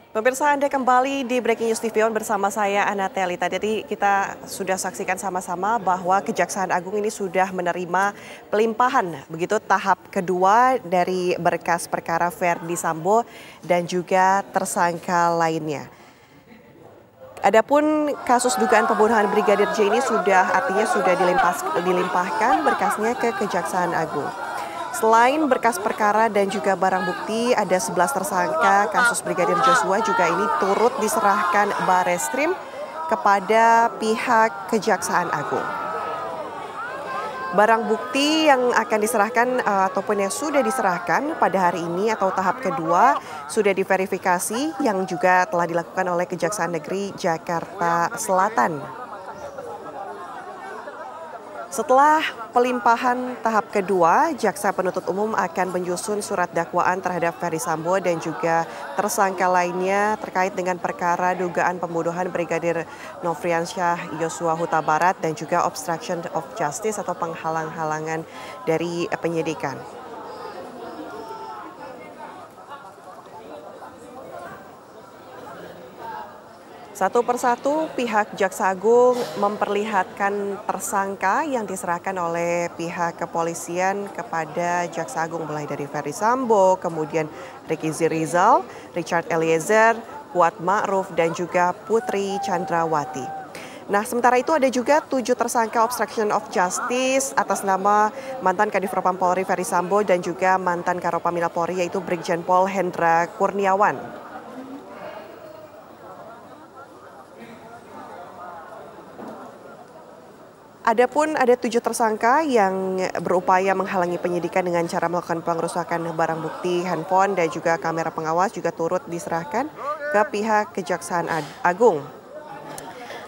Pemirsa, Anda kembali di Breaking News TV On bersama saya Anateli. Tadi kita sudah saksikan sama-sama bahwa Kejaksaan Agung ini sudah menerima pelimpahan begitu tahap kedua dari berkas perkara Verdi Sambo dan juga tersangka lainnya. Adapun kasus dugaan pembunuhan Brigadir J ini sudah dilimpahkan berkasnya ke Kejaksaan Agung. Selain berkas perkara dan juga barang bukti, ada 11 tersangka kasus Brigadir Joshua juga ini turut diserahkan Bareskrim kepada pihak Kejaksaan Agung. Barang bukti yang akan diserahkan ataupun yang sudah diserahkan pada hari ini atau tahap kedua sudah diverifikasi yang juga telah dilakukan oleh Kejaksaan Negeri Jakarta Selatan. Setelah pelimpahan tahap kedua, Jaksa Penuntut Umum akan menyusun surat dakwaan terhadap Verdi Sambo dan juga tersangka lainnya terkait dengan perkara dugaan pembunuhan Brigadir Nofriansyah Yosua Huta Barat dan juga obstruction of justice atau penghalang-halangan dari penyidikan. Satu persatu pihak Jaksa Agung memperlihatkan tersangka yang diserahkan oleh pihak kepolisian kepada Jaksa Agung mulai dari Verdi Sambo, kemudian Ricky Rizal, Richard Eliezer, Kuat Ma'ruf dan juga Putri Chandrawati. Nah, sementara itu ada juga 7 tersangka obstruction of justice atas nama mantan Kadif Propam Polri Verdi Sambo dan juga mantan Karopamina Polri yaitu Brigjen Pol Hendra Kurniawan. Adapun ada 7 tersangka yang berupaya menghalangi penyidikan dengan cara melakukan pengerusakan barang bukti, handphone dan juga kamera pengawas juga turut diserahkan ke pihak Kejaksaan Agung.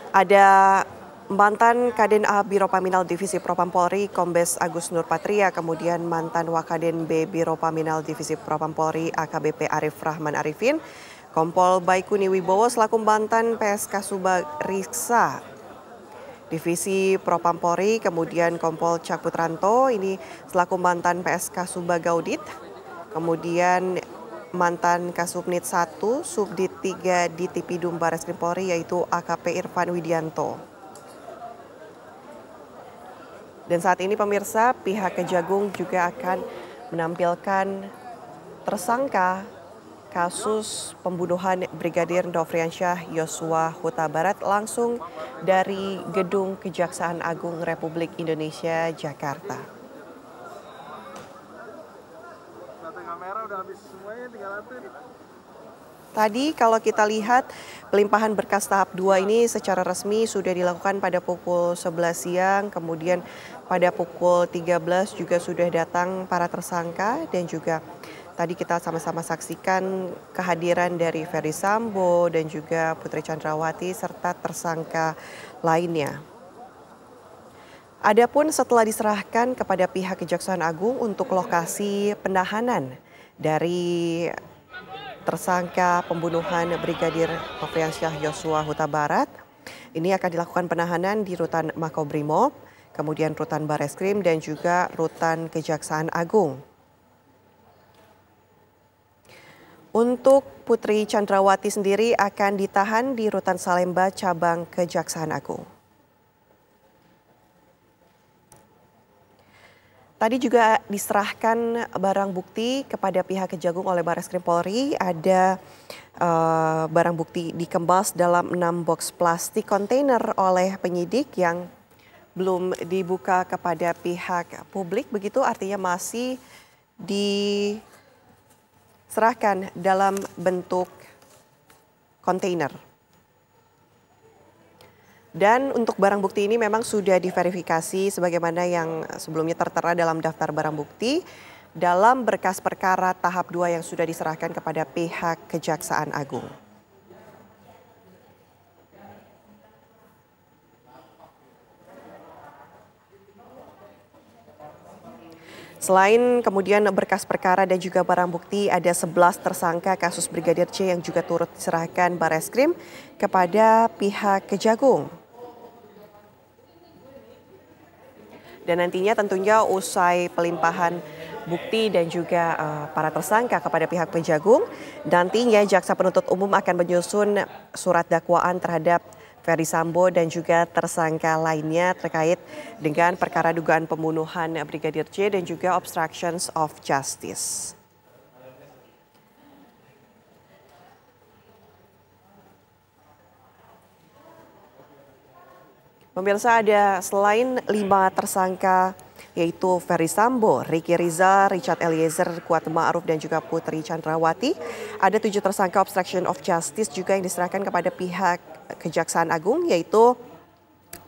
Ada mantan Kadin A Biro Paminal Divisi Propam Polri Kombes Agus Nurpatria, kemudian mantan Wakaden B Biro Paminal Divisi Propam Polri AKBP Arif Rahman Arifin, Kompol Baikuni Wibowo selaku mantan PSK Subariksa Divisi Propam Polri, kemudian Kompol Cak Putranto ini selaku mantan PSK Subagaudit, kemudian mantan Kasubnit 1, Subdit 3 di Tipidum Bareskrim Polri yaitu AKP Irfan Widianto. Dan saat ini pemirsa, pihak Kejagung juga akan menampilkan tersangka kasus pembunuhan Brigadir Nofriansyah Yosua Huta Barat langsung dari Gedung Kejaksaan Agung Republik Indonesia, Jakarta. Tadi kalau kita lihat pelimpahan berkas tahap 2 ini secara resmi sudah dilakukan pada pukul 11 siang, kemudian pada pukul 13 juga sudah datang para tersangka dan juga tadi kita sama-sama saksikan kehadiran dari Verdi Sambo dan juga Putri Chandrawati serta tersangka lainnya. Adapun setelah diserahkan kepada pihak Kejaksaan Agung untuk lokasi penahanan dari tersangka pembunuhan Brigadir Nofriansyah Yosua Huta Barat, ini akan dilakukan penahanan di Rutan Makobrimob, kemudian Rutan Bareskrim dan juga Rutan Kejaksaan Agung. Untuk Putri Chandrawati sendiri akan ditahan di Rutan Salemba Cabang Kejaksaan Agung. Tadi juga diserahkan barang bukti kepada pihak Kejagung oleh Bareskrim Polri. Ada barang bukti dikemas dalam 6 box plastik kontainer oleh penyidik yang belum dibuka kepada pihak publik. Begitu artinya masih diserahkan dalam bentuk kontainer. Dan untuk barang bukti ini memang sudah diverifikasi sebagaimana yang sebelumnya tertera dalam daftar barang bukti dalam berkas perkara tahap 2 yang sudah diserahkan kepada pihak Kejaksaan Agung. Selain kemudian berkas perkara dan juga barang bukti, ada 11 tersangka kasus Brigadir J yang juga turut diserahkan Bareskrim kepada pihak Kejagung. Dan nantinya tentunya usai pelimpahan bukti dan juga para tersangka kepada pihak Kejagung. Nantinya jaksa penuntut umum akan menyusun surat dakwaan terhadap Ferry Sambo dan juga tersangka lainnya terkait dengan perkara dugaan pembunuhan Brigadir J dan juga obstructions of justice. Pemirsa, ada selain 5 tersangka yaitu Ferry Sambo, Ricky Rizal, Richard Eliezer, Kuat Ma'ruf dan juga Putri Chandrawati. Ada 7 tersangka obstruction of justice juga yang diserahkan kepada pihak Kejaksaan Agung yaitu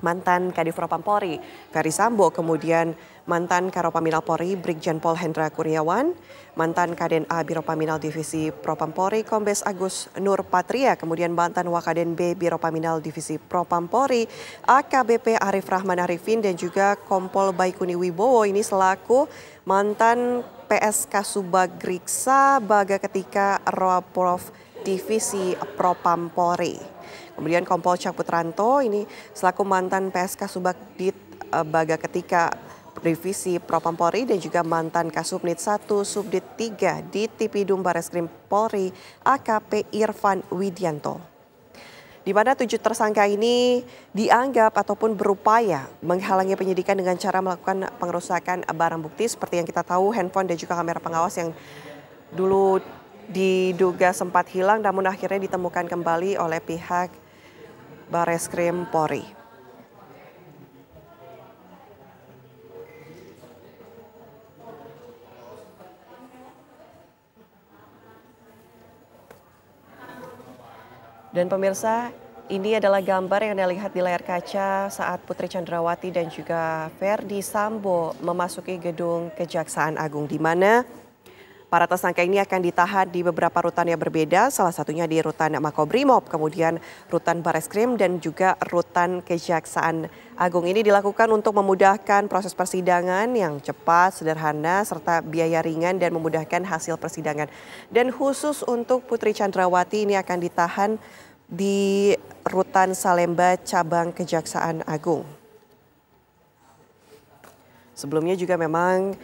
mantan Kadif Propam Polri Ferry Sambo, kemudian mantan Karopaminal Polri Brigjen Pol Hendra Kurniawan, mantan Kaden A Biropaminal Divisi Propam Polri Kombes Agus Nur Patria, kemudian mantan Wakaden B Biropaminal Divisi Propam Polri AKBP Arif Rahman Arifin dan juga Kompol Baikuni Wibowo ini selaku mantan PSK Subagriksa Baga Ketika Roaprov Divisi Propam Polri. Kemudian Kompol Cak Putranto ini selaku mantan PSK Subagdit Baga Ketika Divisi Propam Polri dan juga mantan Kasubnit 1 Subdit 3 di Tipidum Bareskrim Polri AKP Irfan Widianto. Di mana 7 tersangka ini dianggap ataupun berupaya menghalangi penyidikan dengan cara melakukan pengerusakan barang bukti seperti yang kita tahu handphone dan juga kamera pengawas yang dulu diduga sempat hilang namun akhirnya ditemukan kembali oleh pihak Bareskrim Polri. Dan pemirsa, ini adalah gambar yang Anda lihat di layar kaca saat Putri Chandrawati dan juga Ferdy Sambo memasuki gedung Kejaksaan Agung, di mana para tersangka ini akan ditahan di beberapa rutan yang berbeda, salah satunya di rutan Makobrimob, kemudian rutan Bareskrim dan juga rutan Kejaksaan Agung. Ini dilakukan untuk memudahkan proses persidangan yang cepat, sederhana, serta biaya ringan dan memudahkan hasil persidangan. Dan khusus untuk Putri Chandrawati ini akan ditahan di rutan Salemba cabang Kejaksaan Agung. Sebelumnya juga memang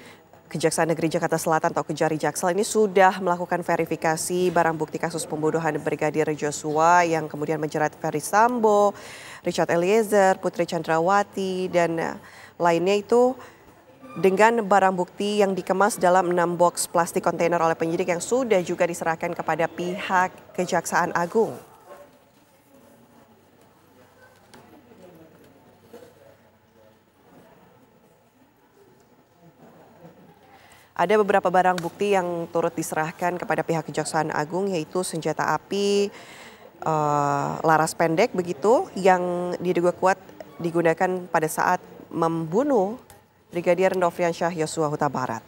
Kejaksaan Negeri Jakarta Selatan atau Kejari Jaksel ini sudah melakukan verifikasi barang bukti kasus pembunuhan Brigadir Joshua yang kemudian menjerat Ferry Sambo, Richard Eliezer, Putri Chandrawati dan lainnya itu dengan barang bukti yang dikemas dalam 6 box plastik kontainer oleh penyidik yang sudah juga diserahkan kepada pihak Kejaksaan Agung. Ada beberapa barang bukti yang turut diserahkan kepada pihak Kejaksaan Agung yaitu senjata api laras pendek begitu yang diduga kuat digunakan pada saat membunuh Brigadir Nofriansyah Yosua Huta Barat.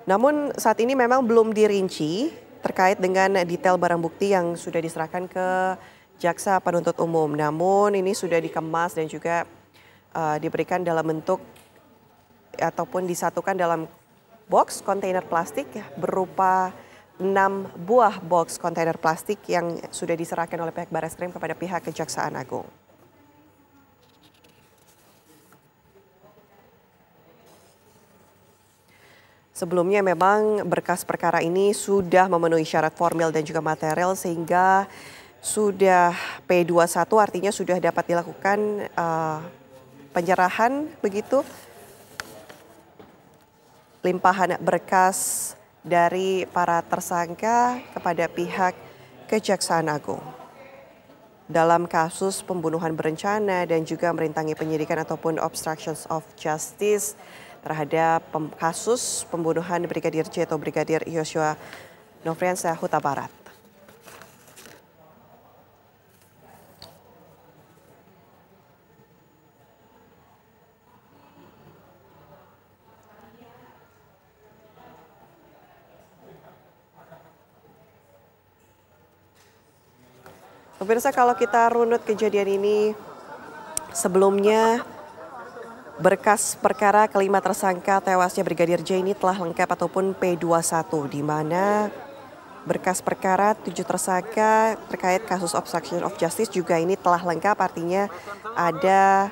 Namun saat ini memang belum dirinci terkait dengan detail barang bukti yang sudah diserahkan ke Jaksa Penuntut Umum. Namun ini sudah dikemas dan juga diberikan dalam bentuk ataupun disatukan dalam box kontainer plastik berupa 6 buah box kontainer plastik yang sudah diserahkan oleh pihak Bareskrim kepada pihak Kejaksaan Agung. Sebelumnya memang berkas perkara ini sudah memenuhi syarat formil dan juga material sehingga sudah P21 artinya sudah dapat dilakukan penyerahan begitu. Limpahan berkas dari para tersangka kepada pihak Kejaksaan Agung dalam kasus pembunuhan berencana dan juga merintangi penyidikan ataupun obstructions of justice terhadap kasus pembunuhan Brigadir J atau Brigadir Yosua Nofriansyah Huta Barat. Pemirsa, kalau kita runut kejadian ini, sebelumnya berkas perkara kelima tersangka tewasnya Brigadir J ini telah lengkap ataupun P21, di mana berkas perkara 7 tersangka terkait kasus obstruction of justice juga ini telah lengkap, artinya ada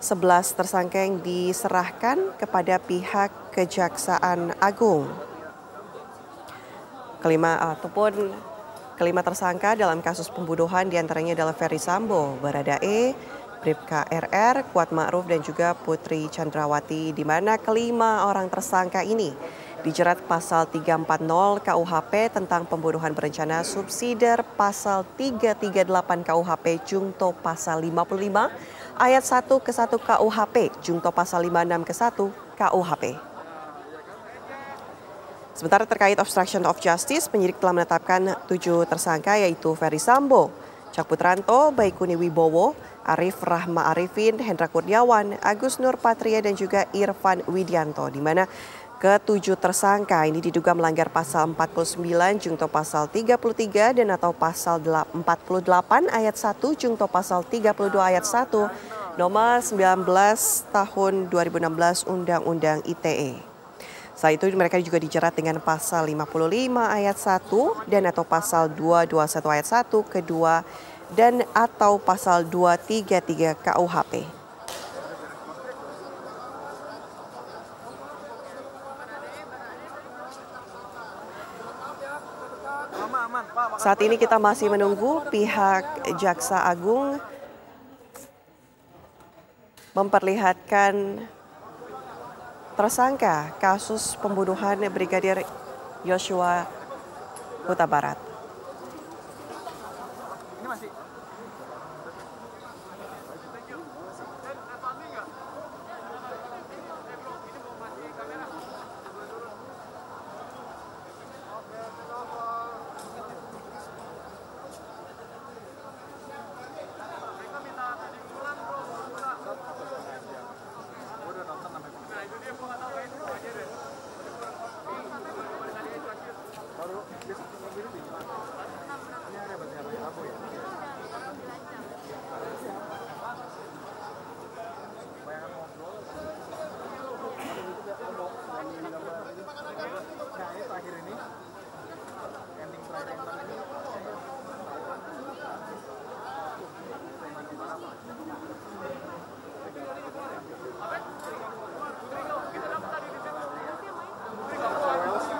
11 tersangka yang diserahkan kepada pihak Kejaksaan Agung. Kelima tersangka dalam kasus pembunuhan diantaranya adalah Ferry Sambo, Baradae, Bribka RR, Kuat Ma'ruf dan juga Putri Chandrawati, di mana kelima orang tersangka ini dijerat pasal 340 KUHP tentang pembunuhan berencana, subsidiar pasal 338 KUHP, jungto pasal 55 ayat 1 ke 1 KUHP, jungto pasal 56 ke 1 KUHP. Sementara terkait obstruction of justice, penyidik telah menetapkan 7 tersangka yaitu Ferry Sambo, Cak Putranto, Baikuni Wibowo, Arif Rahma Arifin, Hendra Kurniawan, Agus Nur Patria dan juga Irfan Widianto, di mana ke-7 tersangka ini diduga melanggar pasal 49 jungto pasal 33 dan atau pasal 48 ayat 1 jungto pasal 32 ayat 1 nomor 19 tahun 2016 Undang-Undang ITE. Selain itu mereka juga dijerat dengan pasal 55 ayat 1 dan atau pasal 221 ayat 1 kedua dan atau pasal 233 KUHP. Saat ini kita masih menunggu pihak Jaksa Agung memperlihatkan tersangka kasus pembunuhan Brigadir Yosua Huta Barat.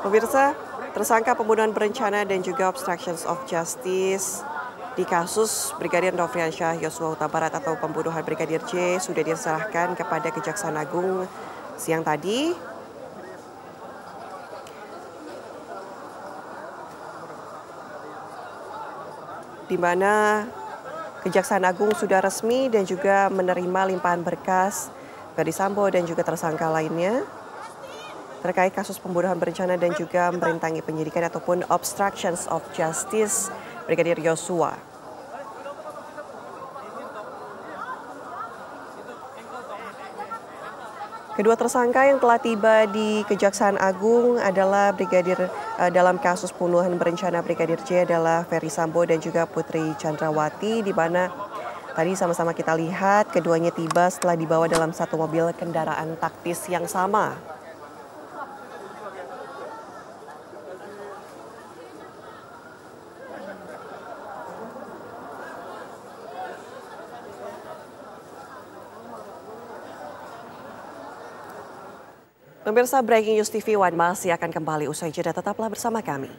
Pemirsa, tersangka pembunuhan berencana dan juga obstructions of justice di kasus Brigadir Nofriansyah Yosua Huta Barat atau pembunuhan Brigadir J sudah diserahkan kepada Kejaksaan Agung siang tadi. Di mana Kejaksaan Agung sudah resmi dan juga menerima limpahan berkas Ferry Sambo dan juga tersangka lainnya terkait kasus pembunuhan berencana dan juga merintangi penyidikan ataupun obstructions of justice Brigadir Yosua. Kedua tersangka yang telah tiba di Kejaksaan Agung adalah dalam kasus pembunuhan berencana Brigadir J adalah Ferry Sambo dan juga Putri Chandrawati, di mana tadi sama-sama kita lihat keduanya tiba setelah dibawa dalam satu mobil kendaraan taktis yang sama. Pemirsa, Breaking News TV One masih akan kembali usai jeda, tetaplah bersama kami.